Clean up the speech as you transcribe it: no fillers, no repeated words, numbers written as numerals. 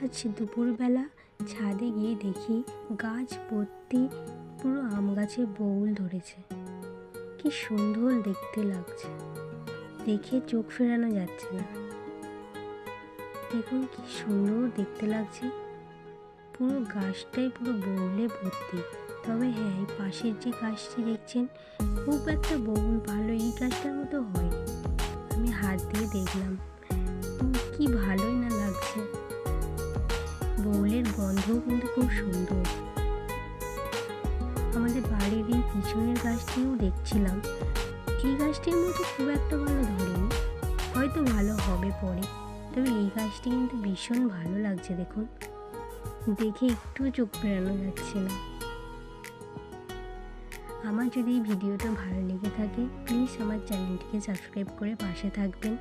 আজ দুপুরবেলা ছাদে গিয়ে দেখি গাছ ভর্তি পুরো আম গাছে বউল ধরেছে। কি সুন্দর দেখতে লাগছে, দেখে চোখ ফেরানো যাচ্ছে না। দেখুন কি সুন্দর দেখতে লাগছে, পুরো গাছটাই পুরো বউলে ভর্তি। তবে হ্যাঁ, এই পাশের যে গাছটি দেখছেন খুব একটা বউল ভালো এই গাছটার মতো হয়। আমি হাত দিয়ে দেখলাম, কি ভালোই না লাগছে। বউলের গন্ধও কিন্তু খুব সুন্দর। আমাদের বাড়ির এই পিছনের গাছটিও দেখছিলাম, এই গাছটির মতো খুব একটা ভালো ধরেনি, হয়তো ভালো হবে পরে। তবে এই গাছটি কিন্তু ভীষণ ভালো লাগছে, দেখুন দেখে একটুও চোখ ফেরানো যাচ্ছে না। আমার যদি এই ভিডিওটা ভালো লেগে থাকে প্লিজ আমার চ্যানেলটিকে সাবস্ক্রাইব করে পাশে থাকবেন।